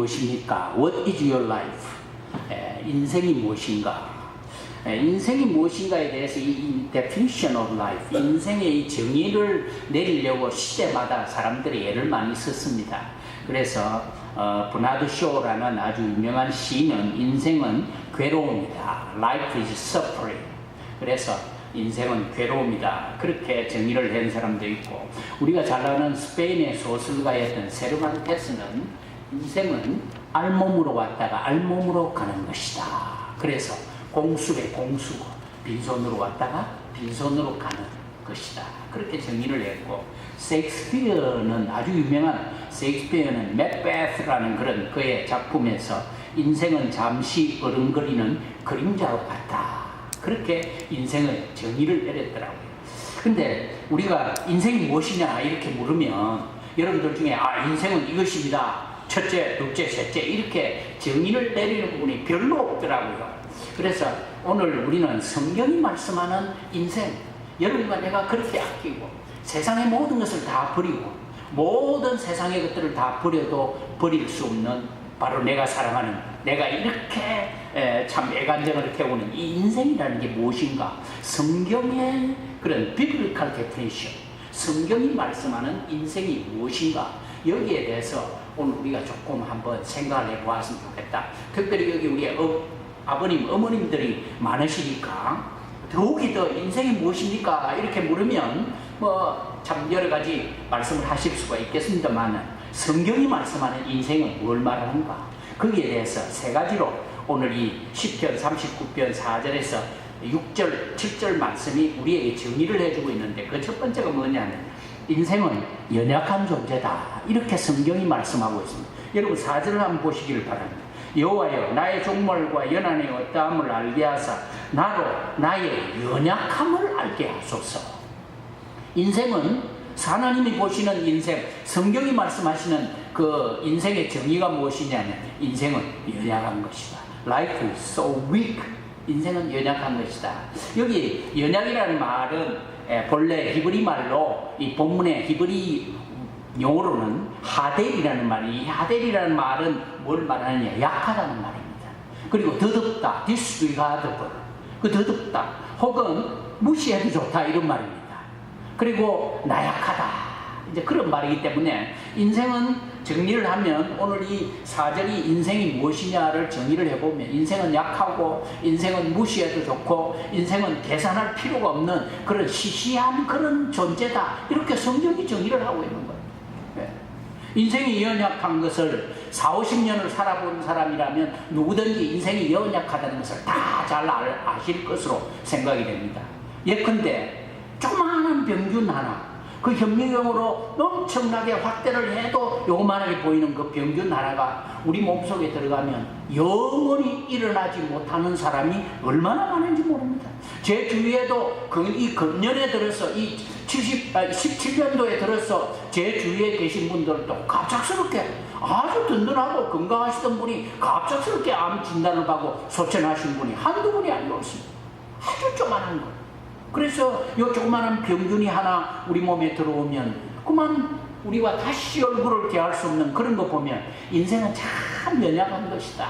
무엇입니까? What is your life? 인생이 무엇인가? 인생이 무엇인가에 대해서 이 definition of life, 인생의 이 정의를 내리려고 시대마다 사람들이 애를 많이 썼습니다. 그래서 버나드 쇼라는 아주 유명한 시인은 인생은 괴로움이다. Life is suffering. 그래서 인생은 괴로움이다. 그렇게 정의를 한 사람도 있고, 우리가 잘 아는 스페인의 소설가였던 세르반테스는 인생은 알몸으로 왔다가 알몸으로 가는 것이다. 그래서 공수래 공수고 빈손으로 왔다가 빈손으로 가는 것이다. 그렇게 정의를 했고, 셰익스피어는 아주 유명한 셰익스피어는 맥베스라는 그런 그의 작품에서 인생은 잠시 어른거리는 그림자로 같다. 그렇게 인생의 정의를 내렸더라고요. 근데 우리가 인생이 무엇이냐 이렇게 물으면 여러분들 중에 인생은 이것입니다. 첫째, 둘째, 셋째 이렇게 정의를 내리는 부분이 별로 없더라고요. 그래서 오늘 우리는 성경이 말씀하는 인생, 여러분과 내가 그렇게 아끼고 세상의 모든 것을 다 버리고 모든 세상의 것들을 다 버려도 버릴 수 없는 바로 내가 사랑하는, 내가 이렇게 참 애간장을 태우는 이 인생이라는 게 무엇인가? 성경의 그런 biblical definition, 성경이 말씀하는 인생이 무엇인가? 여기에 대해서 오늘 우리가 조금 한번 생각을 해보았으면 좋겠다. 특별히 여기 우리 아버님, 어머님들이 많으시니까 더욱이 더 인생이 무엇입니까? 이렇게 물으면 참 여러 가지 말씀을 하실 수가 있겠습니다만, 성경이 말씀하는 인생은 뭘 말하는가? 거기에 대해서 세 가지로 오늘 이 시편 39편 4절에서 6절, 7절 말씀이 우리에게 정의를 해주고 있는데, 그 첫 번째가 뭐냐면 인생은 연약한 존재다. 이렇게 성경이 말씀하고 있습니다. 여러분 4절을 한번 보시기를 바랍니다. 여호와여, 나의 종말과 연한의 어떠함을 알게 하사 나로 나의 연약함을 알게 하소서. 인생은 하나님이 보시는 인생, 성경이 말씀하시는 그 인생의 정의가 무엇이냐면 인생은 연약한 것이다. Life is so weak. 인생은 연약한 것이다. 여기 연약이라는 말은 본래 히브리 말로 이 본문의 히브리 용어로는 하델이라는 말이, 이 하델이라는 말은 뭘 말하느냐? 약하다는 말입니다. 그리고 더덥다, disregardable, 그 더덥다 혹은 무시해도 좋다 이런 말입니다. 그리고 나약하다, 이제 그런 말이기 때문에 인생은 정리를 하면 오늘 이 4절이 인생이 무엇이냐를 정의를 해보면 인생은 약하고 인생은 무시해도 좋고 인생은 계산할 필요가 없는 그런 시시한 그런 존재다, 이렇게 성경이 정의를 하고 있는 거예요. 인생이 연약한 것을 40-50년을 살아본 사람이라면 누구든지 인생이 연약하다는 것을 다 잘 아실 것으로 생각이 됩니다. 예컨대 조그마한 병균 하나, 그 현미경으로 엄청나게 확대를 해도 요만하게 보이는 그 병균 하나가 우리 몸속에 들어가면 영원히 일어나지 못하는 사람이 얼마나 많은지 모릅니다. 제 주위에도 이 금년에 들어서 이 17년도에 들어서 제 주위에 계신 분들도 갑작스럽게 아주 든든하고 건강하시던 분이 갑작스럽게 암 진단을 받고 소천하신 분이 한두 분이 아니었습니다. 아주 조그만한 거. 그래서 이 조그마한 병균이 하나 우리 몸에 들어오면 그만 우리와 다시 얼굴을 대할 수 없는 그런 거 보면 인생은 참 연약한 것이다.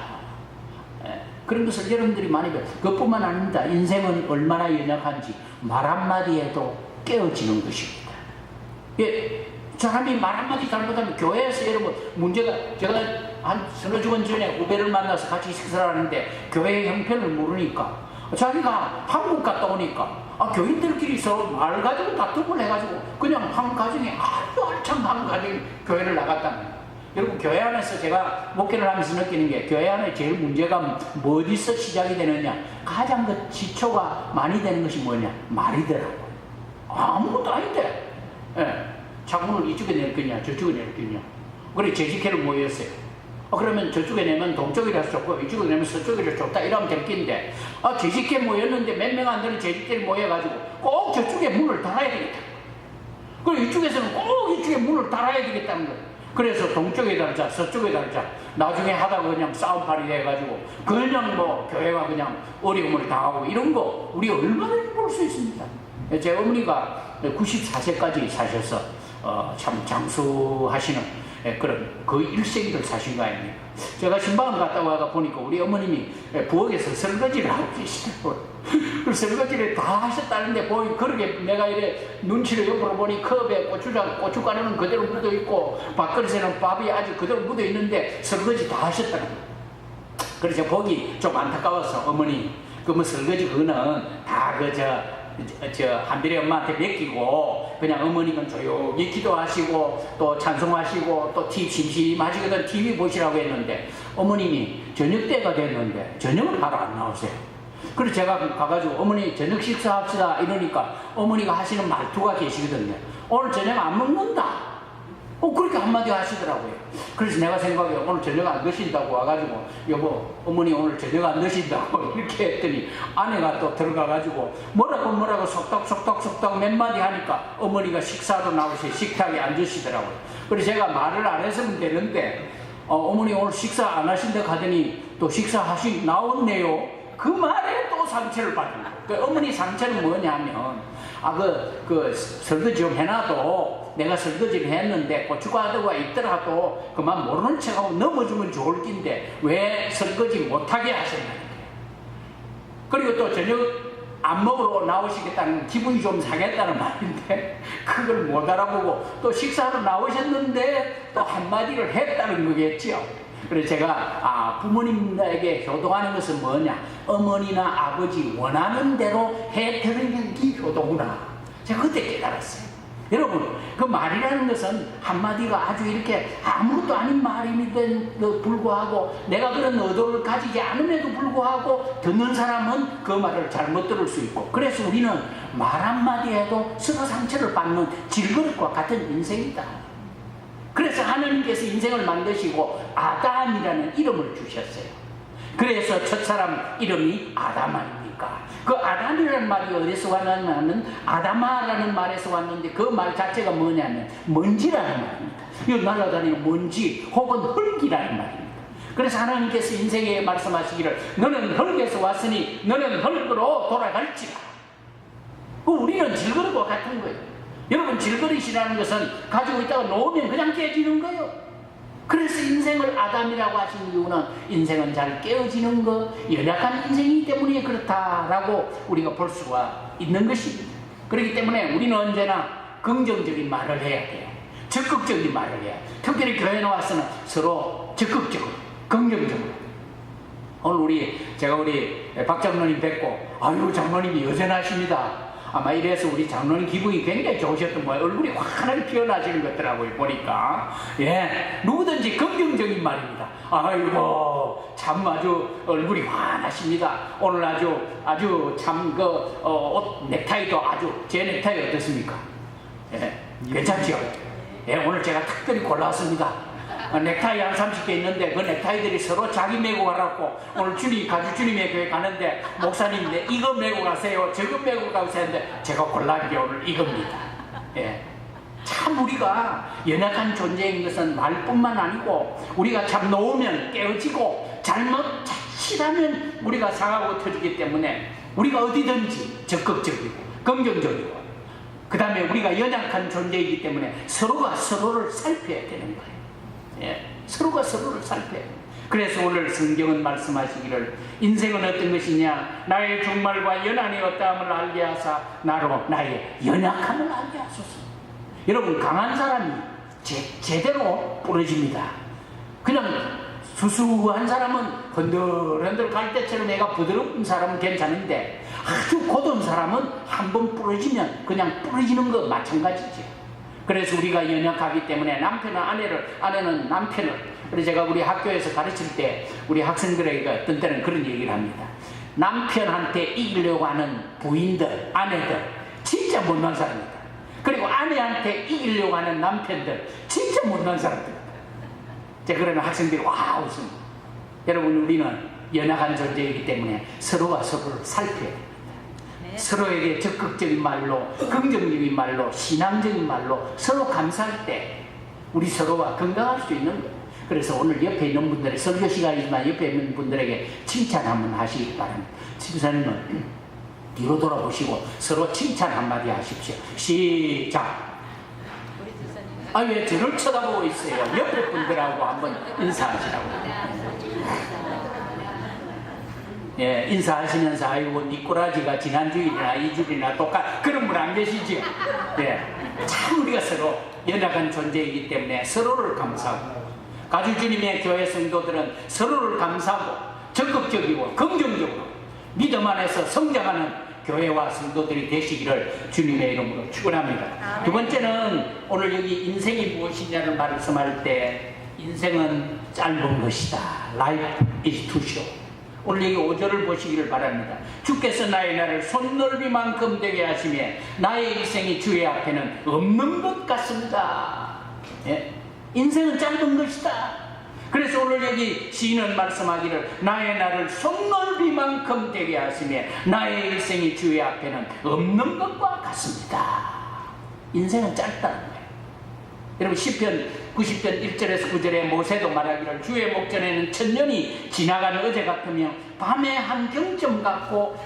그런 것을 여러분들이 많이 배워요. 그것뿐만 아닙니다. 인생은 얼마나 연약한지 말 한마디에도 깨어지는 것입니다. 사람이 말 한마디 잘못하면 교회에서 여러분 문제가, 제가 한 서너 주간 전에 후배를 만나서 같이 식사를 하는데 교회의 형편을 모르니까 자기가 한국 갔다 오니까 교인들끼리 서로 말 가지고 다툼을 해가지고 그냥 한 가정이 아주 알찬 한 가정이 교회를 나갔답니다. 여러분 교회 안에서 제가 목회를 하면서 느끼는 게 교회 안에 제일 문제가 어디서 시작이 되느냐, 가장 그 지초가 많이 되는 것이 뭐냐, 말이더라고요. 아무것도 아닌데 창문을 이쪽에 낼 거냐 저쪽에 낼 거냐, 그래 제지캐를 모였어요. 그러면 저쪽에 내면 동쪽이라서 좋고 이쪽에 내면 서쪽이라서 좋다 이러면 될 낀데 제지캐 모였는데 몇 명 안 되는 제지캐를 모여가지고 꼭 저쪽에 문을 달아야 되겠다. 그리고 이쪽에서는 꼭 이쪽에 문을 달아야 되겠다는 거예요. 그래서 동쪽에 달자 서쪽에 달자 나중에 하다가 그냥 싸움팔이 돼가지고 그냥 교회가 그냥 어려움을 당하고 이런 거 우리 얼마나 볼 수 있습니다. 제 어머니가 94세까지 사셔서 참 장수하시는 그런 그 일생을 사신 거 아닙니까? 제가 신방을 갔다 와가 보니까 우리 어머님이 부엌에서 설거지를 하고 계시더라고요. 그 설거지를 다 하셨다는데 보니 그렇게 내가 이래 눈치를 옆으로 보니 컵에 고춧가루는 그대로 묻어 있고 밥그릇에는 밥이 아주 그대로 묻어 있는데 설거지 다 하셨더라고요. 그래서 보기 좀 안타까워서 어머니 그 뭐 설거지 그거는 다 한별이 엄마한테 맡기고 그냥 어머니는 조용히 기도하시고 또 찬송하시고 또 심심하시거든 TV 보시라고 했는데 어머님이 저녁 때가 됐는데 저녁을 하러 안 나오세요. 그래서 제가 가가지고 어머니 저녁 식사합시다 이러니까 어머니가 하시는 말투가 계시거든요. 오늘 저녁 안 먹는다. 그렇게 한마디 하시더라고요. 그래서 내가 생각해 오늘 저녁 안 드신다고 와가지고 여보 어머니 오늘 저녁 안 드신다고 이렇게 했더니 아내가 또 들어가가지고 뭐라고 속닥 몇 마디 하니까 어머니가 식사로 나오시 식탁에 앉으시더라고요. 그래서 제가 말을 안 했으면 되는데 어머니 오늘 식사 안 하신다고 하더니 또 나왔네요. 그 말에 또 상처를 받은 거예요. 그 어머니 상처는 뭐냐면 설거지 좀 해놔도 내가 설거지를 했는데 고춧가루가 있더라도 그만 모르는 척하고 넘어주면 좋을 낀데 왜 설거지 못하게 하셨냐는 거예요. 그리고 또 저녁 안 먹으러 나오시겠다는 기분이 좀 상했다는 말인데 그걸 못 알아보고 또 식사로 나오셨는데 또 한마디를 했다는 거겠죠. 그래서 제가 부모님에게 효도하는 것은 뭐냐, 어머니나 아버지 원하는 대로 해드리는 게 효도구나. 제가 그때 깨달았어요. 여러분 그 말이라는 것은 한마디가 아주 이렇게 아무것도 아닌 말임에도 불구하고 내가 그런 의도를 가지지 않음에도 불구하고 듣는 사람은 그 말을 잘못 들을 수 있고, 그래서 우리는 말 한마디 해도 서로 상처를 받는 질그릇과 같은 인생이다. 그래서 하나님께서 인생을 만드시고 아담이라는 이름을 주셨어요. 그래서 첫사람 이름이 아담 아닙니까? 그 아담이라는 말이 어디서 왔냐면 아담아라는 말에서 왔는데 그 말 자체가 뭐냐면 먼지라는 말입니다. 이 날아다니는 먼지 혹은 흙이라는 말입니다. 그래서 하나님께서 인생에 말씀하시기를 너는 흙에서 왔으니 너는 흙으로 돌아갈지라. 우리는 질그릇과 같은 거예요. 여러분 질그릇이라는 것은 가지고 있다가 놓으면 그냥 깨지는 거예요. 그래서 인생을 아담이라고 하신 이유는 인생은 잘 깨어지는 것, 연약한 인생이기 때문에 그렇다라고 우리가 볼 수가 있는 것입니다. 그렇기 때문에 우리는 언제나 긍정적인 말을 해야 돼요. 적극적인 말을 해야 돼요. 특별히 교회에 와서는 서로 적극적으로, 긍정적으로. 오늘 제가 우리 박 장로님 뵙고 아유 장로님이 여전하십니다. 아마 이래서 우리 장로님 기분이 굉장히 좋으셨던 거예요. 얼굴이 환하게 피어나시는 것 같더라고요, 보니까. 예, 누구든지 긍정적인 말입니다. 아이고, 참 아주 얼굴이 환하십니다. 오늘 아주 참 옷 넥타이도 제 넥타이 어떻습니까? 예, 괜찮죠? 예, 오늘 제가 특별히 골랐습니다. 넥타이 한 30개 있는데 그 넥타이들이 서로 자기 메고 가라고 오늘 가주 주님의 교회 가는데 목사님 이거 메고 가세요 저거 메고 가세요 했는데 제가 골라온 게 오늘 이겁니다. 예. 참 우리가 연약한 존재인 것은 말뿐만 아니고 우리가 참 놓으면 깨어지고 자칫하면 우리가 상하고 터지기 때문에 우리가 어디든지 적극적이고 긍정적이고 그 다음에 우리가 연약한 존재이기 때문에 서로가 서로를 살펴야 되는 거예요. 예, 서로가 서로를 살펴요. 그래서 오늘 성경은 말씀하시기를 인생은 어떤 것이냐 나의 종말과 연한이 어떠함을 알게 하사 나로 나의 연약함을 알게 하소서. 여러분 강한 사람이 제대로 부러집니다. 그냥 수수한 사람은 흔들흔들 갈 때처럼 애가 부드러운 사람은 괜찮은데 아주 고든 사람은 한번 부러지면 그냥 부러지는 것 마찬가지죠. 그래서 우리가 연약하기 때문에 아내는 남편을, 그래서 제가 우리 학교에서 가르칠 때 우리 학생들에게 어떤 때는 그런 얘기를 합니다. 남편한테 이기려고 하는 부인들, 아내들 진짜 못난 사람이다. 그리고 아내한테 이기려고 하는 남편들 진짜 못난 사람들이다. 제가 그러면 학생들이 와 웃습니다. 여러분 우리는 연약한 존재이기 때문에 서로가 서로를 살펴야 됩니다. 서로에게 적극적인 말로, 긍정적인 말로, 신앙적인 말로 서로 감사할 때 우리 서로가 건강할 수 있는 거예요. 그래서 오늘 옆에 있는 분들의 설교 시간이지만 옆에 있는 분들에게 칭찬 한번 하시기 바랍니다. 집사님은 뒤로 돌아보시고 서로 칭찬 한마디 하십시오. 시작. 아, 왜 저를 쳐다보고 있어요? 옆에 분들하고 한번 인사하시라고. 예, 인사하시면서 아이고 니꼬라지가 지난주일이나 이주일이나 그런 분 안 계시죠? 예, 참 우리가 서로 연약한 존재이기 때문에 서로를 감사하고, 가주주님의 교회 성도들은 서로를 감사하고 적극적이고 긍정적으로 믿음 안에서 성장하는 교회와 성도들이 되시기를 주님의 이름으로 축원합니다. 두 번째는 오늘 여기 인생이 무엇이냐를 말씀할 때, 인생은 짧은 것이다. Life is too short. 오늘 여기 5절을 보시기를 바랍니다. 주께서 나의 날을 손넓이만큼 되게 하시며 나의 일생이 주의 앞에는 없는 것 같습니다. 예? 인생은 짧은 것이다. 그래서 오늘 여기 시인은 말씀하기를 나의 날을 손넓이만큼 되게 하시며 나의 일생이 주의 앞에는 없는 것과 같습니다. 인생은 짧다는 거예요. 여러분 시편 90편 1절에서 9절에 모세도 말하기를 주의 목전에는 천년이 지나가는 어제 같으며 밤의 한 경점 같고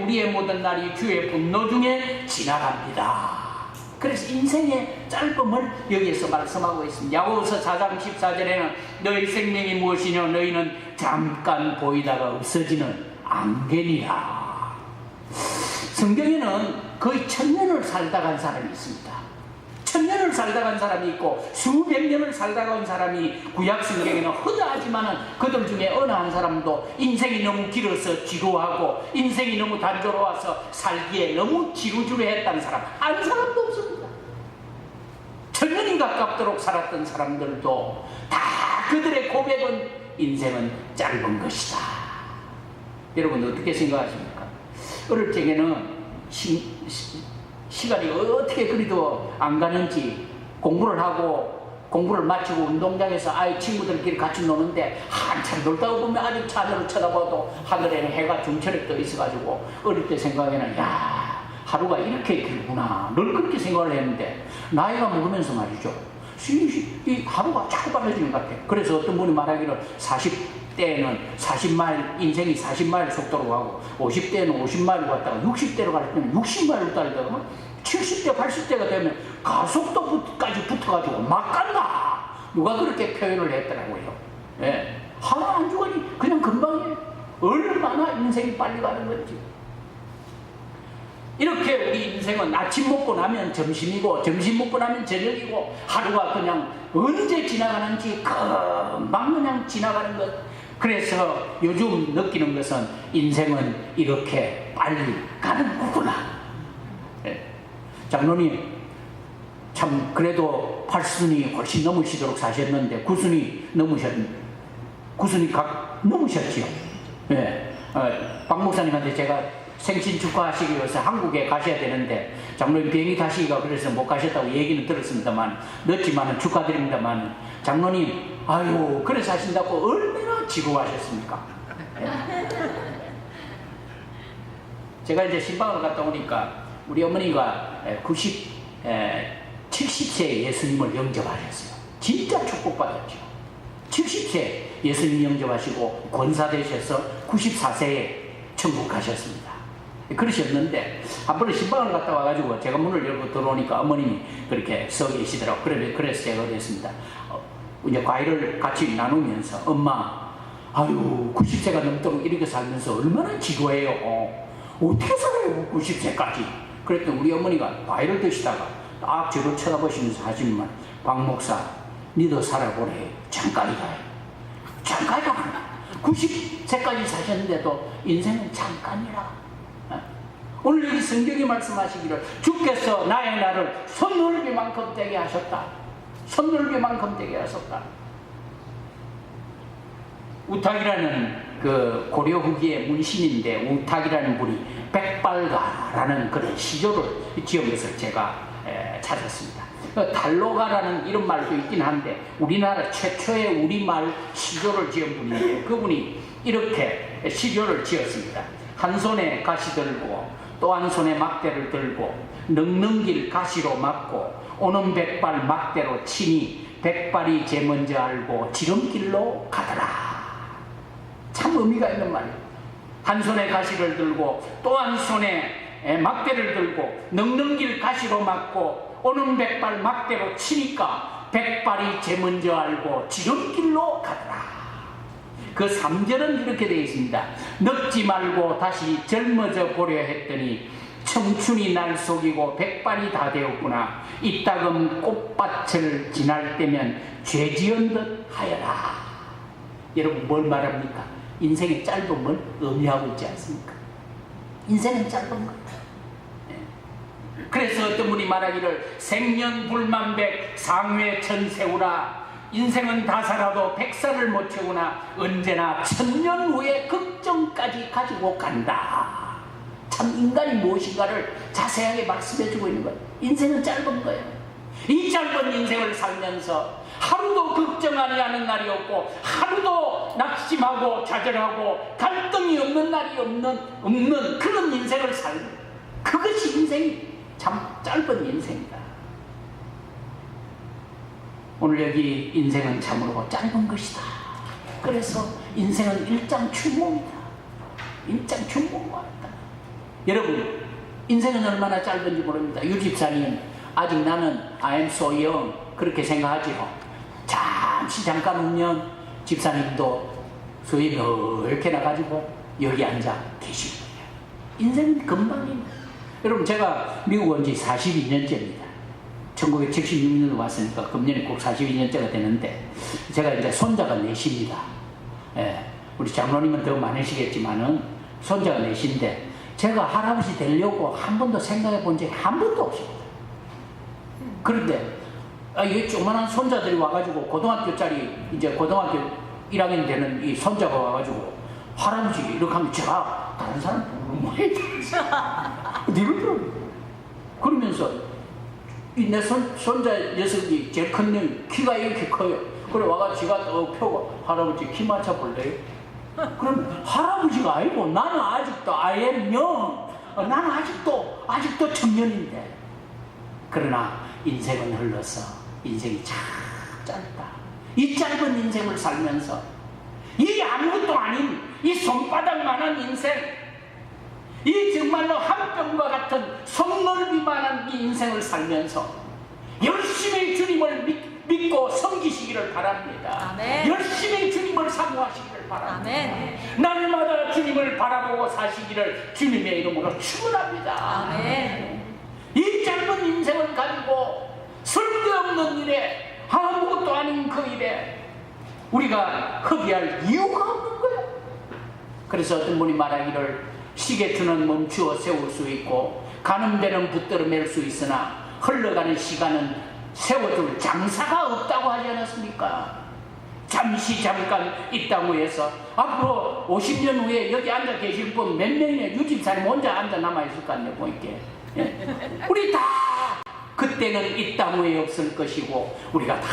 우리의 모든 날이 주의 분노 중에 지나갑니다. 그래서 인생의 짧음을 여기에서 말씀하고 있습니다. 야고보서 4장 14절에는 너희 생명이 무엇이냐 너희는 잠깐 보이다가 없어지는 안개니라. 성경에는 거의 1000년을 살다 간 사람이 있습니다. 1000년을 살다 간 사람이 있고 수백 년을 살다 간 사람이 구약 성경에는 허다하지만은 그들 중에 어느 한 사람도 인생이 너무 길어서 지루하고 인생이 너무 단조로워서 살기에 너무 지루지루했다는 사람 한 사람도 없습니다. 1000년이 가깝도록 살았던 사람들도 다 그들의 고백은 인생은 짧은 것이다. 여러분 어떻게 생각하십니까? 어릴 적에는 시간이 어떻게 그리도 안 가는지 공부를 마치고 운동장에서 아이 친구들끼리 같이 노는데 한참 놀다가 보면 아주 하늘을 쳐다봐도 하늘에는 해가 중천에 떠 있어가지고 어릴 때 생각에는 야 하루가 이렇게 길구나 늘 그렇게 생각을 했는데 나이가 먹으면서 말이죠 이 하루가 자꾸 빨라지는 것 같아요. 그래서 어떤 분이 말하기를 40대에는 40마일 인생이 40마일 속도로 가고 50대에는 50마일을 갔다가 60대로 갈 때는 60마일로 달다가 70대 80대가 되면 가속도까지 붙어가지고 막 간다. 누가 그렇게 표현을 했더라고요. 예. 하루 한 주간이 그냥 금방이에요. 얼마나 인생이 빨리 가는 건지. 이렇게 우리 인생은 아침 먹고 나면 점심이고 점심 먹고 나면 저녁이고 하루가 그냥 언제 지나가는지 금방 그냥 지나가는 것. 그래서 요즘 느끼는 것은 인생은 이렇게 빨리 가는 거구나. 네. 장로님 참 그래도 8순이 훨씬 넘으시도록 사셨는데 9순이 넘으셨지요. 네. 박 목사님한테 제가 생신 축하하시기 위해서 한국에 가셔야 되는데 장로님 비행기 타시기가 그래서 못 가셨다고 얘기는 들었습니다만 늦지만은 축하드립니다만 장로님 아유 그래서 하신다고 얼마나 지루하셨습니까? 제가 이제 신방을 갔다 오니까 우리 어머니가 70세에 예수님을 영접하셨어요. 진짜 축복받았죠. 70세 예수님 영접하시고 권사 되셔서 94세에 천국 가셨습니다. 그러셨는데 한 번은 신방을 갔다 와가지고 제가 문을 열고 들어오니까 어머님이 그렇게 서 계시더라고요. 그래서 제가 그랬습니다. 이제 과일을 같이 나누면서 엄마 아유 90세가 넘도록 이렇게 살면서 얼마나 지루해요. 어떻게 살아요 90세까지. 그랬더니 우리 어머니가 과일을 드시다가 딱 저를 쳐다보시면서 하지만 박 목사 니도 살아보래. 잠깐이다. 90세까지 사셨는데도 인생은 잠깐이라. 오늘 여기 성경이 말씀하시기를 주께서 나의 날을 손넓이만큼 되게 하셨다. 손넓이만큼 되게 하셨다. 우탁이라는 그 고려 후기의 문신인데 우탁이라는 분이 백발가라는 그런 시조를 지은 것을 제가 찾았습니다. 달로가라는 이런 말도 있긴 한데 우리나라 최초의 우리말 시조를 지은 분인데 그분이 이렇게 시조를 지었습니다. 한 손에 가시 들고 또 한 손에 막대를 들고 넉넉 길 가시로 막고 오는 백발 막대로 치니 백발이 제 먼저 알고 지름길로 가더라. 참 의미가 있는 말이에요. 한 손에 가시를 들고 또 한 손에 막대를 들고 넉넉 길 가시로 막고 오는 백발 막대로 치니까 백발이 제 먼저 알고 지름길로 가더라. 그 3절은 이렇게 되어 있습니다. 늙지 말고 다시 젊어져 보려 했더니 청춘이 날 속이고 백발이 다 되었구나. 이따금 꽃밭을 지날 때면 죄지은 듯 하여라. 여러분 뭘 말합니까? 인생의 짧음을 의미하고 있지 않습니까? 인생은 짧은 거예요. 그래서 어떤 분이 말하기를 생년불만백 상회천세우라. 인생은 다 살아도 100살을 못 채우나 언제나 1000년 후에 극정까지 가지고 간다. 참 인간이 무엇인가를 자세하게 말씀해주고 있는 거예요. 인생은 짧은 거예요. 이 짧은 인생을 살면서 하루도 걱정하지 않은 날이 없고 하루도 낙심하고 좌절하고 갈등이 없는 날이 없는 그런 인생을 살는, 그것이 인생이 참 짧은 인생이다. 오늘 여기 인생은 참으로 짧은 것이다. 그래서 인생은 일장춘몽이다. 일장춘몽과 같다. 여러분 인생은 얼마나 짧은지 모릅니다. 유 집사님 아직 나는 I am so young 그렇게 생각하지요. 잠깐 후면 집사님도 수입이 이렇게 나가지고 여기 앉아 계시는 거예요. 인생은 금방입니다. 여러분 제가 미국 온 지 42년째입니다. 1976년에 왔으니까 금년에 꼭 42년째가 되는데 제가 이제 손자가 넷입니다. 예, 우리 장로님은 더 많으시겠지만은 손자가 넷인데 제가 할아버지 되려고 한 번도 생각해 본 적이 한 번도 없습니다. 그런데 이 조그만한 손자들이 와가지고 고등학교짜리 이제 고등학교 1학년 되는 이 손자가 와가지고 할아버지 이렇게 하면 제가 다른 사람 보는 뭐해? 이러더라고요. 그러면서 내 손자 녀석이 제일 큰 놈이 키가 이렇게 커요. 그래 와가지고 지가 떡 펴고 할아버지 키 맞춰 볼래요? 그럼 할아버지가 아니고 나는 아직도 I am young. 나는 아직도 청년인데. 그러나 인생은 흘러서 인생이 참 짧다. 이 짧은 인생을 살면서 이 아무것도 아닌 이 손바닥만한 인생, 이 정말로 한 뼘과 같은 손넓이만한 이 인생을 살면서 열심히 주님을 믿고 섬기시기를 바랍니다. 아멘. 열심히 주님을 사모하시기를 바랍니다. 아멘. 날마다 주님을 바라보고 사시기를 주님의 이름으로 축원합니다. 아멘. 이 짧은 인생을 가지고 쓸데없는 일에 아무것도 아닌 그 일에 우리가 허비할 이유가 없는 거야. 그래서 어떤 분이 말하기를 시계추는 멈추어 세울 수 있고 가는 데는 붙들어 맬 수 있으나 흘러가는 시간은 세워줄 장사가 없다고 하지 않았습니까? 잠깐 이 땅 위에서 앞으로 50년 후에 여기 앉아 계실 분 몇 명이냐? 유집사님 혼자 앉아 남아있을 거 아니에요. 보이게. 우리 다 그때는 이 땅 위에 없을 것이고 우리가 다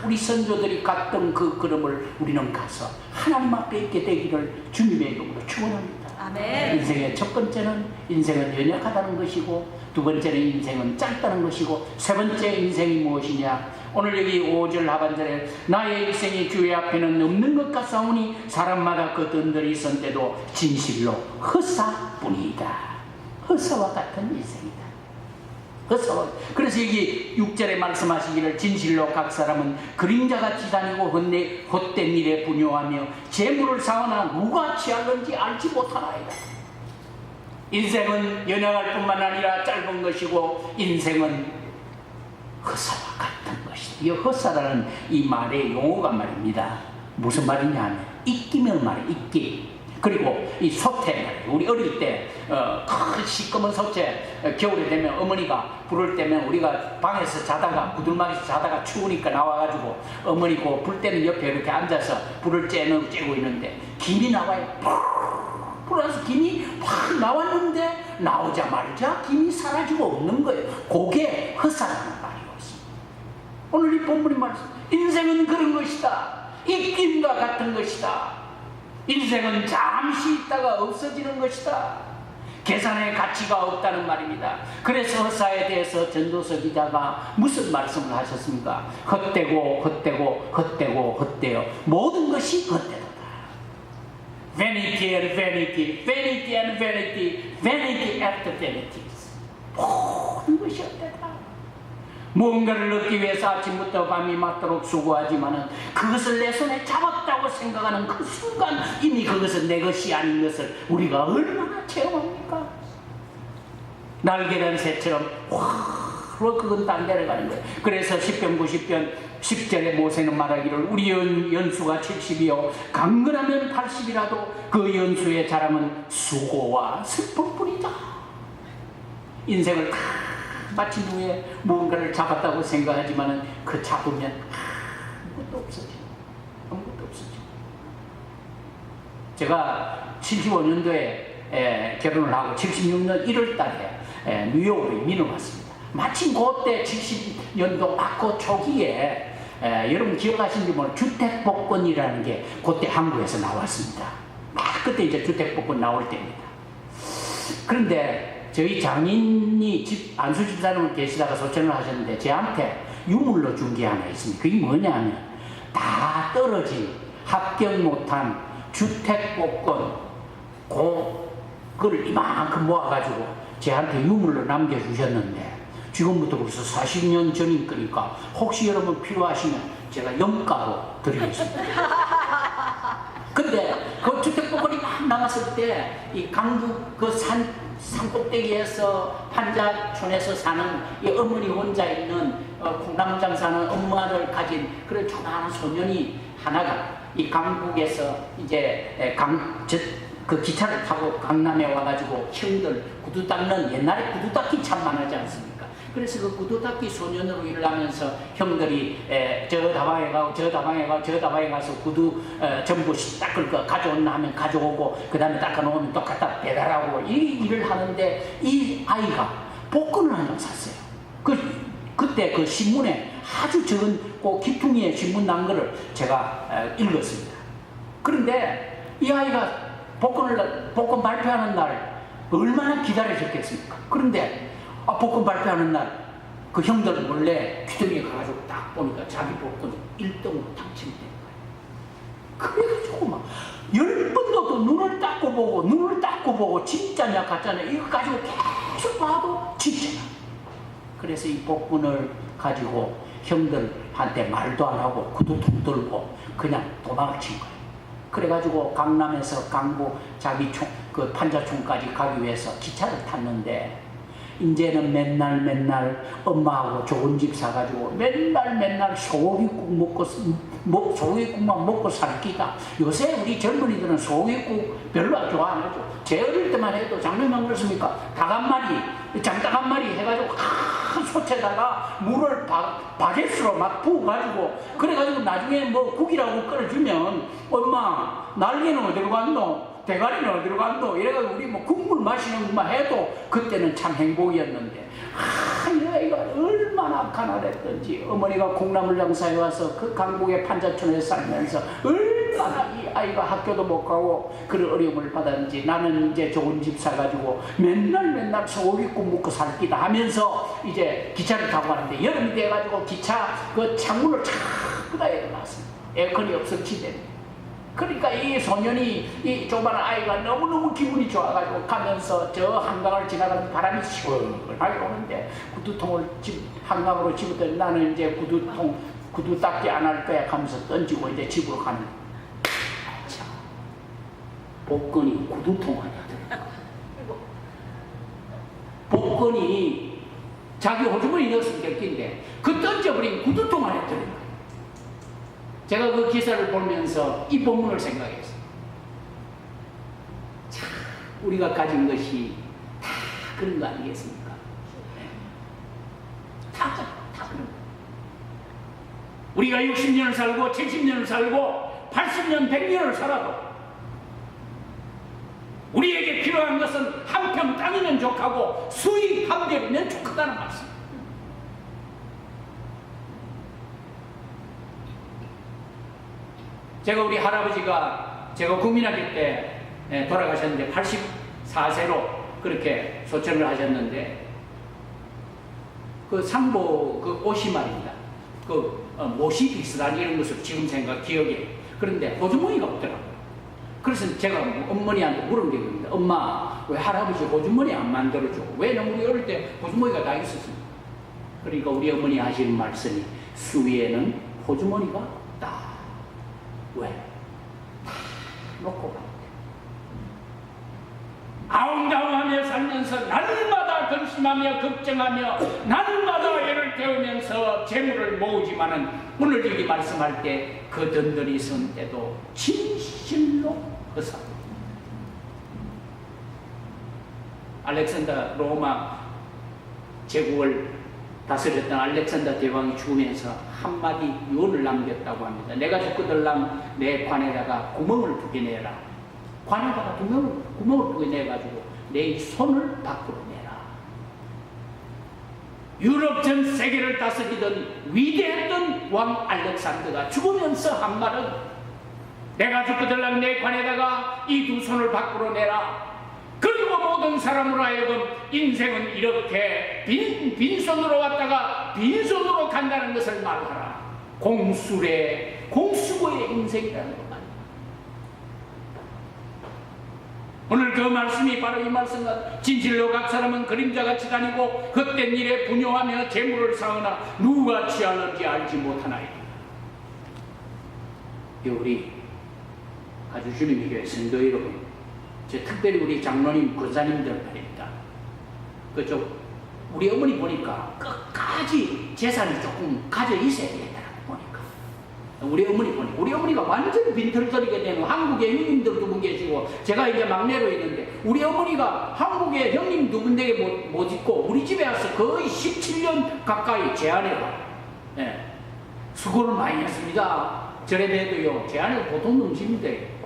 우리 선조들이 갔던 그 걸음을 우리는 가서 하나님 앞에 있게 되기를 주님의 이름으로 축원합니다. 아멘. 인생의 첫 번째는 인생은 연약하다는 것이고 두 번째는 인생은 짧다는 것이고 세 번째 인생이 무엇이냐? 오늘 여기 5절 하반절에 나의 일생이 주의 앞에는 없는 것 같사오니 사람마다 그 던들이 있었는데도 진실로 허사뿐이다. 허사와 같은 인생이다. 그래서 여기 6절에 말씀하시기를 진실로 각 사람은 그림자같이 다니고 헛된 일에 분요하며 재물을 사오나 누가 취할는지 알지 못하나이다. 인생은 연약할 뿐만 아니라 짧은 것이고 인생은 허사와 같은 것이다. 이 허사라는 이 말의 용어가 말입니다. 무슨 말이냐 하면 이끼면 말이에요. 이끼. 그리고 이 소태, 우리 어릴 때 큰 시꺼먼 소태 겨울에 되면 어머니가 불을 때면 우리가 방에서 자다가 구들막에서 자다가 추우니까 나와가지고 어머니고 불 때는 옆에 이렇게 앉아서 불을 쬐고 있는데 김이 나와요. 불어서 김이 확 나왔는데 나오자마자 김이 사라지고 없는 거예요. 그게 허사라는 말이었습니다. 오늘 이 본문이 말씀 인생은 그런 것이다. 입김과 같은 것이다. 인생은 잠시 있다가 없어지는 것이다. 계산의 가치가 없다는 말입니다. 그래서 허사에 대해서 전도서 기자가 무슨 말씀을 하셨습니까? 헛되고 모든 것이 헛되도다. Vanity and vanity, vanity and vanity, vanity after vanity. 모든 것이 헛되다. 무언가를 얻기 위해서 아침부터 밤이 맞도록 수고하지만은 그것을 내 손에 잡았다고 생각하는 그 순간 이미 그것은 내 것이 아닌 것을 우리가 얼마나 체험합니까? 날개란 새처럼 확 그건 딴 데를 가는 거예요. 그래서 10편 90편 10절에 모세는 말하기를 우리 연수가 70이요 강건하면 80이라도 그 연수의 자랑은 수고와 슬픔뿐이다. 인생을 다 마친 후에 무언가를 잡았다고 생각하지만은 그 잡으면 아무것도 없어져. 아무것도 없어져. 제가 75년도에 결혼을 하고 76년 1월 달에 뉴욕으로 이민을 왔습니다. 마침 그때 70년도 막고 초기에 여러분 기억하시는지 모르겠는데 주택복권이라는 게 그때 한국에서 나왔습니다. 막 그때 이제 주택복권 나올 때입니다. 그런데 저희 장인이 안수 집사님을 계시다가 소천을 하셨는데 저한테 유물로 준 게 하나 있습니다. 그게 뭐냐면 다 떨어진 합격 못한 주택복권 그걸 이만큼 모아가지고 저한테 유물로 남겨주셨는데 지금부터 벌써 40년 전인 거니까 혹시 여러분 필요하시면 제가 영가로 드리겠습니다. 근데 그 주택복권이 막 남았을 때 이 강북 그 산꼭대기에서 판자촌에서 사는 이 어머니 혼자 있는 콩나물장 사는 엄마를 가진 그런 조그마한 소년이 하나가 이 강북에서 이제 그 기차를 타고 강남에 와가지고 형들 구두 닦는 옛날에 구두 닦기 참 많았지 않습니까? 그래서 그 구두 닦기 소년으로 일을 하면서 형들이 저 다방에 가고 저 다방에 가고 저 다방에 가서 구두 전부 닦을 거 가져온나 하면 가져오고 그 다음에 닦아놓으면 또 갖다 배달하고 이 일을 하는데 이 아이가 복권을 한 장 샀어요. 그때 그 신문에 아주 적은 그 기퉁이에 신문 난 거를 제가 읽었습니다. 그런데 이 아이가 복권 발표하는 날 얼마나 기다리셨겠습니까? 그런데 복권 발표하는 날 그 형들은 몰래 귀퉁이에 가가지고 딱 보니까 자기 복권이 1등으로 당첨된 거예요. 그래가지고 막 10번도 또 눈을 닦고 보고 진짜냐 가짜냐 이거 가지고 계속 봐도 진짜냐. 그래서 이 복권을 가지고 형들한테 말도 안 하고 구두통 들고 그냥 도망을 친 거예요. 그래가지고 강남에서 강북 자기 그 판자촌까지 가기 위해서 기차를 탔는데 이제는 맨날 엄마하고 좋은 집 사가지고 맨날 소고기국만 먹고 살 끼다. 요새 우리 젊은이들은 소고기국 별로 안 좋아하죠. 제 어릴 때만 해도 장면만 그렇습니까? 닭 한 마리, 장닭 한 마리 해가지고 큰 솥에다가 물을 바게트로 막 부어가지고 그래가지고 나중에 뭐 국이라고 끓여주면 엄마 날개는 어디로 갔노? 대가리는 어디로 갔노? 이래가지고 우리 뭐 국물 마시는 것만 해도 그때는 참 행복이었는데 이 아이가 얼마나 가난했던지 어머니가 콩나물 장사에 와서 그 강북의 판자촌에 살면서 얼마나 이 아이가 학교도 못 가고 그런 어려움을 받았는지 나는 이제 좋은 집 사가지고 맨날 소고기국 먹고 살기다 하면서 이제 기차를 타고 가는데 여름이 돼가지고 기차 그 창문을 자꾸 다 열어놨습니다. 에어컨이 없을 시대는. 그러니까 이 소년이 이 조그마한 아이가 너무너무 기분이 좋아가지고 가면서 저 한강을 지나가는 바람이 시원하게 오는데 구두통을 한강으로 집었더니 나는 이제 구두 닦기 안 할 거야 하면서 던지고 이제 집으로 가는 참 복권이 구두통 하나 복권이 자기 호주머니 넣었으면 될 낀데 그 던져버린 구두통 안에 들어있는 거야. 제가 그 기사를 보면서 이 본문을 생각했어요. 참, 우리가 가진 것이 다 그런 거 아니겠습니까? 다 그런 거. 우리가 60년을 살고 70년을 살고 80년, 100년을 살아도 우리에게 필요한 것은 한 평 땅이면 족하고 수익 한 배면 족하다는 말씀. 제가 우리 할아버지가 제가 국민학교 때 돌아가셨는데 84세로 그렇게 소천을 하셨는데 그 상보 그 옷이 말입니다. 그 못이 비슷한 이런 것을 지금 기억에 그런데 호주머니가 없더라고요. 그래서 제가 어머니한테 물은 게 있는데 엄마 왜 할아버지 호주머니 안 만들어줘? 왜냐면 우리 어릴 때 호주머니가 다 있었습니다. 그러니까 우리 어머니 하시는 말씀이 수위에는 호주머니가 없다. 왜? 다 놓고 가. 아웅다웅하며 살면서 날마다 근심하며 걱정하며 날마다 애를 태우면서 재물을 모으지만은 오늘 여기 말씀할 때 그 든든히 선 때도 진실로 허사. 알렉산더 로마 제국을 다스렸던 알렉산더 대왕이 죽으면서 한마디 유언을 남겼다고 합니다. 내가 죽거들랑 내 관에다가 구멍을 두게 내라. 관에다가 구멍을 두게 내가지고 내 손을 밖으로 내라. 유럽 전 세계를 다스리던 위대했던 왕 알렉산더가 죽으면서 한 말은 내가 죽거들랑 내 관에다가 이 두 손을 밖으로 내라. 그리고 모든 사람으로 하여금 인생은 이렇게 빈손으로 왔다가 빈손으로 간다는 것을 말하라. 공수고의 인생이라는 것 말이야. 오늘 그 말씀이 바로 이 말씀과 진실로 각 사람은 그림자같이 다니고 헛된 일에 분요하며 재물을 쌓으나 누가 취하는지 알지 못하나이다. 우리 아주 주님의 교회 성도 여러분, 특별히 우리 장로님, 권사님들 말입니다. 그쪽 우리 어머니 보니까 끝까지 재산이 조금 가져 있어야 되겠다라고 보니까 우리 어머니 보니까 우리 어머니가 완전히 빈털터리게 되는 한국에 형님들 두 분 계시고 제가 이제 막내로 있는데 우리 어머니가 한국에 형님 두 군데에 못 있고 우리 집에 와서 거의 17년 가까이 제 아내가 수고를 많이 했습니다. 저래 봬도요 제 아내가 보통 놈집인데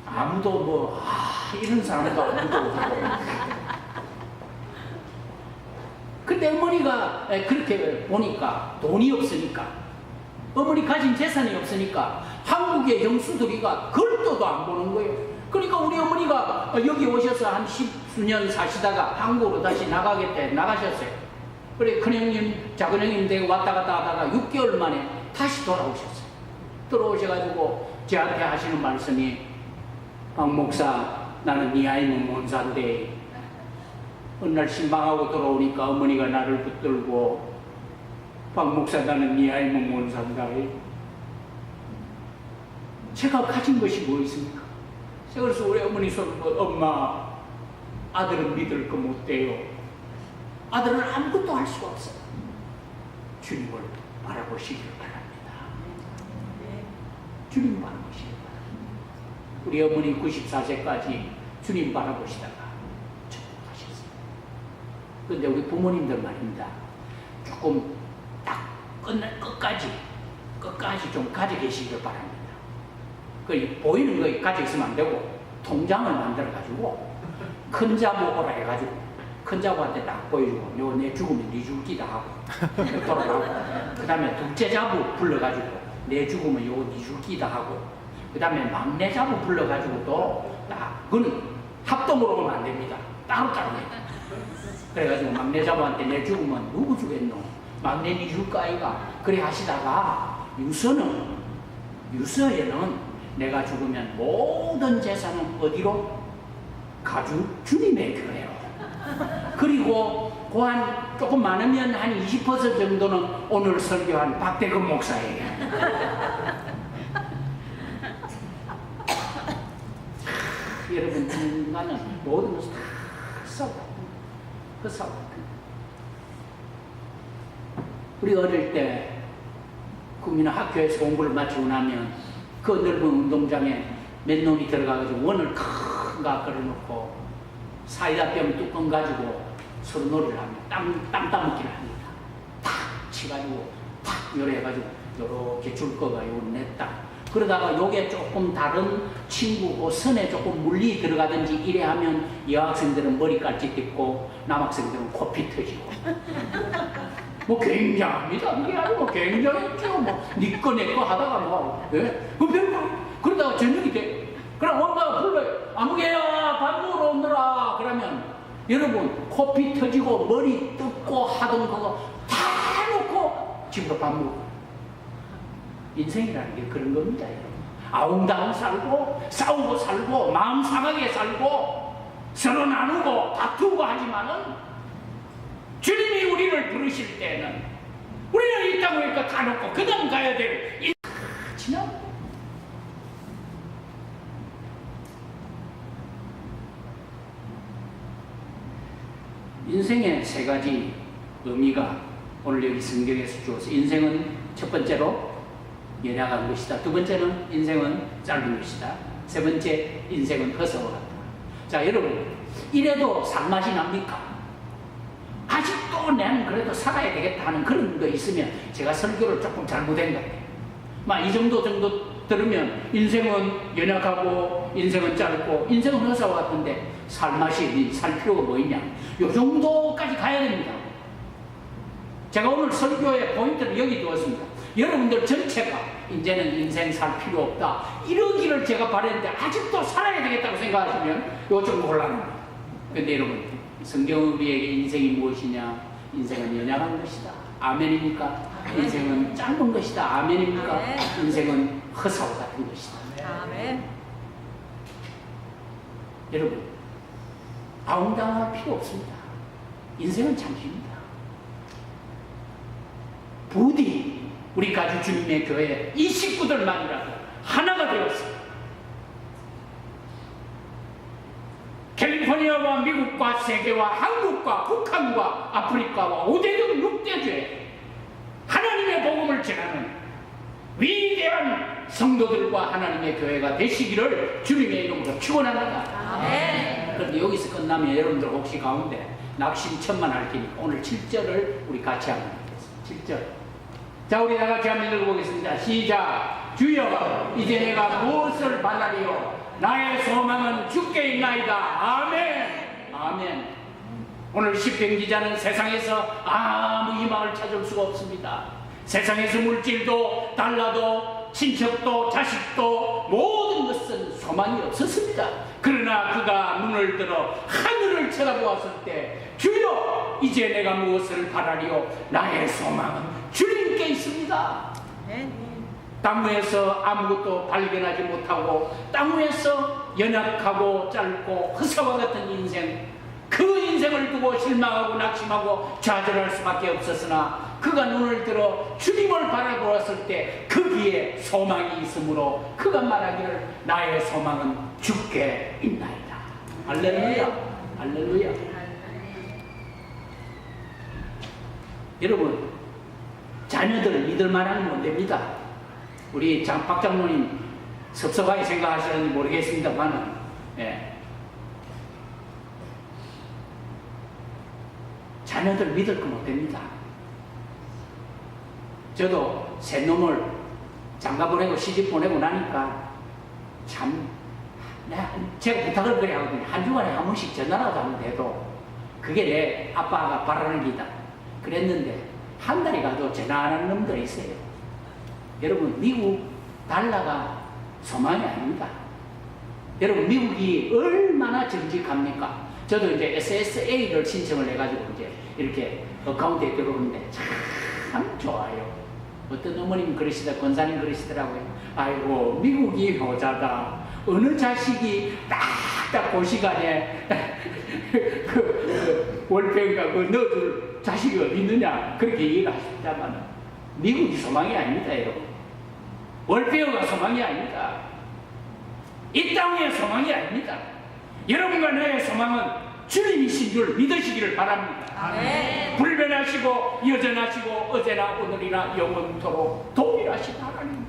아무도 이런 사람도 아무도 없고. 근데 어머니가 그렇게 보니까 돈이 없으니까 어머니 가진 재산이 없으니까 한국의 형수들이가 걸도도 안 보는 거예요. 그러니까 우리 어머니가 여기 오셔서 한 10수년 사시다가 한국으로 다시 나가셨어요. 그래 큰형님 작은형님 되고 왔다 갔다 하다가 6개월 만에 다시 돌아오셨어요. 들어오셔가지고 저한테 하시는 말씀이 박 목사, 나는 네 아이는 못 산대. 어느 날 신방하고 돌아오니까 어머니가 나를 붙들고 박 목사, 나는 네 아이는 못 산다. 제가 가진 것이 뭐 있습니까? 그래서 우리 어머니 손을 엄마, 아들은 믿을 거 못 돼요. 아들은 아무것도 할 수가 없어요. 주님을 바라보시길 바랍니다. 주님 바라보시길 바랍니다. 우리 어머니 94세까지 주님 바라보시다가 전복하셨어요. 그런데 우리 부모님들 말입니다. 조금 딱 끝날 끝까지 좀 가져 계시길 바랍니다. 그 보이는 거 가져 있으면 안 되고 통장을 만들어 가지고 큰 자부 오라 해가지고 큰 자부한테 딱 보여주고 요 내 죽으면 네 줄기다 하고 돌아가고 그 다음에 둘째 자부 불러가지고 내 죽으면 요 네 줄기다 하고 그 다음에 막내 자부 불러가지고 또 딱, 그건 합동으로 오면 안 됩니다. 따로따로 해야 돼. 그래가지고 막내 자부한테 내 죽으면 누구 주겠노? 막내 니 줄까 아이가? 그래 하시다가 유서에는 내가 죽으면 모든 재산은 어디로? 가주 주님의 교회로. 그리고 고한 조금 많으면 한 20% 정도는 오늘 설교한 박대근 목사에게. 여러분, 인간은 모든 것을 다 싸워. 우리 어릴 때 국민은 학교에서 공부를 마치고 나면 그 넓은 운동장에 몇 놈이 들어가가지고 원을 큰 거 걸어놓고 사이다병 뚜껑 가지고 서로 놀이를 합니다. 땀 따먹기를 합니다. 탁 치가지고 탁 요래가지고 요렇게 줄 거가 요 냈다. 그러다가 요게 조금 다른 친구고 선에 조금 물리 들어가든지 이래 하면 여학생들은 머리까지 뜯고 남학생들은 코피 터지고 뭐 굉장합니다. 그게 아니고 굉장했죠. 뭐 니꺼 내꺼 하다가 뭐 그러다가 저녁이 돼. 그럼 엄마가 불러요. 아무개야 밥 먹으러 오느라. 그러면 여러분 코피 터지고 머리 뜯고 하던 그거 다 놓고 집으로 밥 먹고. 인생이라는 게 그런 겁니다, 여러분. 아웅다웅 살고 싸우고 살고 마음 상하게 살고 서로 나누고 다투고 하지만은 우리를 부르실 때는 우리는 있다고 하니까 다 놓고 그 다음 가야 되고 지나 인생의 세 가지 의미가 오늘 여기 성경에서 주어서 인생은 첫 번째로 연약한 것이다. 두 번째는 인생은 짧은 것이다. 세 번째 인생은 허서워한다. 자 여러분 이래도 살맛이 납니까? 아직도 나는 그래도 살아야 되겠다 하는 그런 거 있으면 제가 설교를 조금 잘못한 것 같아요. 막 이 정도 들으면 인생은 연약하고 인생은 짧고 인생은 허사와 같은데 살맛이 살 필요가 뭐 있냐, 요 정도까지 가야 됩니다. 제가 오늘 설교의 포인트를 여기 두었습니다. 여러분들 전체가 이제는 인생 살 필요 없다 이러기를 제가 바랬는데 아직도 살아야 되겠다고 생각하시면 요 좀 곤란합니다. 근데 여러분 성경은 우리에게 인생이 무엇이냐, 인생은 연약한 것이다. 아멘입니까? 아멘. 인생은 짧은 것이다. 아멘입니까? 아멘. 인생은 허사와 같은 것이다. 아멘. 여러분 아웅당할 필요 없습니다. 인생은 잠시입니다. 부디 우리 가주 주님의 교회 이 식구들만이라도 하나가 되었습니다. 캘리포니아와 미국과 세계와 한국과 북한과 아프리카와 5대륙 6대주에 하나님의 복음을 전하는 위대한 성도들과 하나님의 교회가 되시기를 주님의 이름으로 축원합니다. 아멘. 그런데 여기서 끝나면 여러분들 혹시 가운데 낙심천만 할 테니까 오늘 7절을 우리 같이 한번 읽겠습니다. 7절. 자 우리 다 같이 한번 읽어보겠습니다. 시작. 주여 이제 내가 무엇을 바라리요 나의 소망은 주께 있나이다. 아멘. 아멘. 오늘 시편 기자는 세상에서 아무 희망을 찾을 수가 없습니다. 세상에서 물질도 달라도 친척도 자식도 모든 것은 소망이 없었습니다. 그러나 그가 눈을 들어 하늘을 쳐다보았을 때 주여 이제 내가 무엇을 바라리요 나의 소망은 주님께 있습니다. 땅 위에서 아무것도 발견하지 못하고 땅 위에서 연약하고 짧고 허사와 같은 인생, 그 인생을 두고 실망하고 낙심하고 좌절할 수밖에 없었으나 그가 눈을 들어 주님을 바라보았을 때 거기에 소망이 있으므로 그가 말하기를 나의 소망은 주께 있나이다. 할렐루야. 할렐루야. 여러분 자녀들 믿을만하면 안 됩니다. 우리 박 장로님 섭섭하게 생각하시는지 모르겠습니다만은 자녀들 믿을 거 못 됩니다. 저도 새 놈을 장가 보내고 시집 보내고 나니까 참 제가 부탁을 그래 하거든요. 한 주간에 한 번씩 전화라도 하면 돼도 그게 내 아빠가 바라는 기다 그랬는데 한 달이 가도 전화 안 하는 놈들이 있어요. 여러분 미국 달러가 소망이 아닙니다. 여러분 미국이 얼마나 정직합니까? 저도 이제 SSA를 신청을 해가지고 이제 이렇게 어카운트에 들어오는데 참 좋아요. 어떤 어머님 그러시다, 권사님 그러시더라고요. 아이고 미국이 효자다. 어느 자식이 딱딱 그 시간에 월평가 그 넣어줄 자식이 어디 있느냐 그렇게 얘기를 하셨다만 미국이 소망이 아닙니다. 여러분 월페어가 소망이 아닙니다. 이 땅의 소망이 아닙니다. 여러분과 나의 소망은 주님이신 줄 믿으시기를 바랍니다. 아멘. 불변하시고 여전하시고 어제나 오늘이나 영원토록 동일하신 하나님,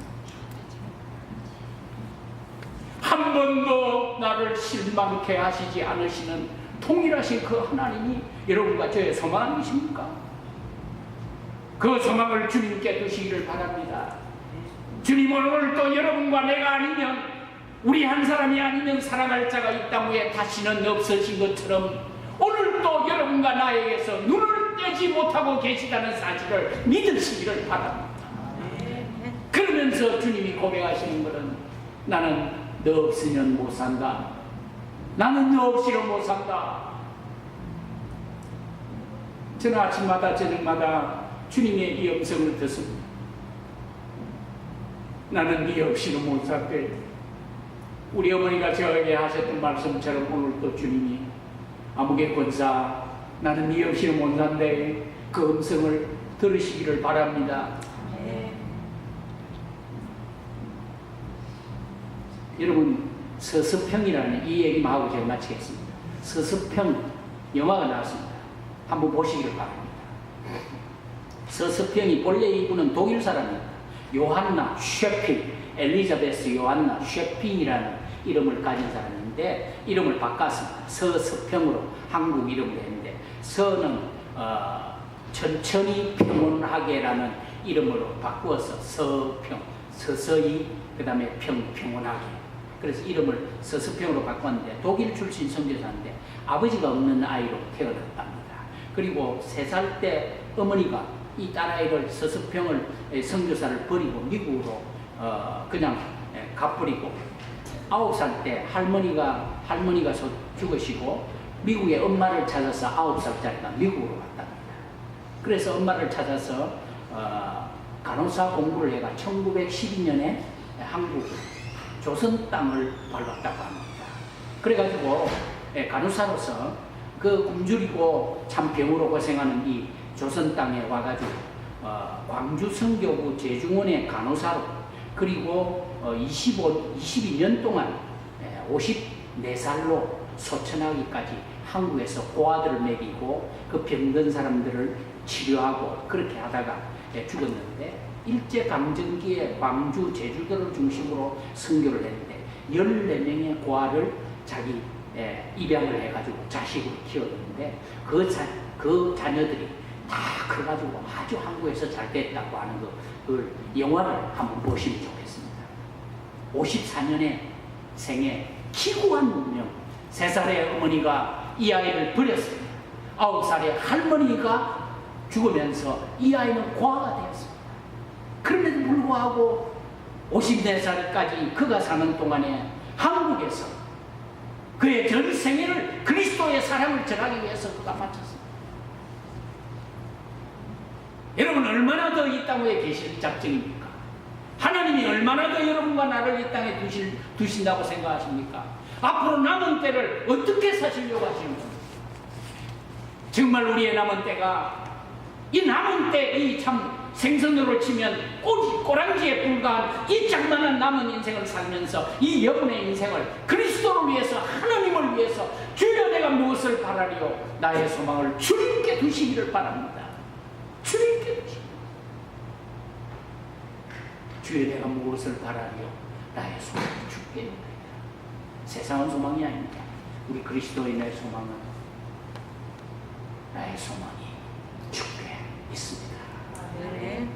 한 번도 나를 실망케 하시지 않으시는 통일하신 그 하나님이 여러분과 저의 소망 아니십니까? 그 소망을 주님께 두시기를 바랍니다. 주님은 오늘 또 여러분과 내가 아니면, 우리 한 사람이 아니면 살아갈 자가 이 땅 위에 다시는 없어진 것처럼 오늘 또 여러분과 나에게서 눈을 떼지 못하고 계시다는 사실을 믿으시기를 바랍니다. 그러면서 주님이 고백하시는 것은 나는 너 없으면 못 산다. 나는 너 없이는 못 산다. 저는 아침마다 저녁마다 주님의 이 음성을 듣습니다. 나는 네 없이는 못 살게. 우리 어머니가 저에게 하셨던 말씀처럼 오늘 또 주님이 아무개 권사 나는 네 없이는 못 산대. 그 음성을 들으시기를 바랍니다. 아멘. 여러분, 서서평이라는 이 얘기만 하고 제가 마치겠습니다. 서서평 영화가 나왔습니다. 한번 보시기를 바랍니다. 서서평이 본래 이분은 독일 사람입니다. 요한나 쉐핑, 엘리자베스 요한나 쉐핑이라는 이름을 가진 사람인데 이름을 바꿨습니다. 서서평으로 한국 이름을 했는데 서는 천천히 평온하게라는 이름으로 바꾸어서 서평, 서서히 그 다음에 평온하게. 그래서 이름을 서서평으로 바꿨는데 독일 출신 선교사인데 아버지가 없는 아이로 태어났답니다. 그리고 3살 때 어머니가 이 딸아이를 서서평을 선교사를 버리고 미국으로 그냥 가버리고 9살 때 할머니가 죽으시고 미국의 엄마를 찾아서 9살짜리가 미국으로 갔답니다. 그래서 엄마를 찾아서 간호사 공부를 해가 1912년에 한국 조선 땅을 밟았다고 합니다. 그래가지고 간호사로서 그 굶주리고 참 병으로 고생하는 이 조선 땅에 와가지고 광주 선교부 제중원의 간호사로 그리고 22년 동안 54살로 소천하기까지 한국에서 고아들을 먹이고 그 병든 사람들을 치료하고 그렇게 하다가 죽었는데 일제강점기에 광주 제주도를 중심으로 선교를 했는데 14명의 고아를 자기 입양을 해가지고 자식으로 키웠는데 그 자녀들이 다 커가지고 아주 한국에서 잘 됐다고 하는 그 영화를 한번 보시면 좋겠습니다. 54년의 생에 기구한 운명 3살의 어머니가 이 아이를 버렸습니다. 9살의 할머니가 죽으면서 이 아이는 고아가 되었습니다. 그럼에도 불구하고 54살까지 그가 사는 동안에 한국에서 그의 전 생애를 그리스도의 사랑을 전하기 위해서 그가 바쳤습니다. 여러분 얼마나 더 이 땅에 계실 작정입니까? 하나님이 얼마나 더 여러분과 나를 이 땅에 두신다고 생각하십니까? 앞으로 남은 때를 어떻게 사시려고 하시는 겁니까? 정말 우리의 남은 때가 이 남은 때 이 참 생선으로 치면 꼬랑지에 불과한 이 장만한 남은 인생을 살면서 이 여분의 인생을 그리스도를 위해서 하나님을 위해서 주여 내가 무엇을 바라리요 나의 소망을 주님께 두시기를 바랍니다. 주님께 두시기를 주여 내가 무엇을 바라리요 나의 소망을 주께 드립니다. 세상은 소망이 아닙니다. 우리 그리스도인의 소망은 나의 소망이 주께 있습니다. 네.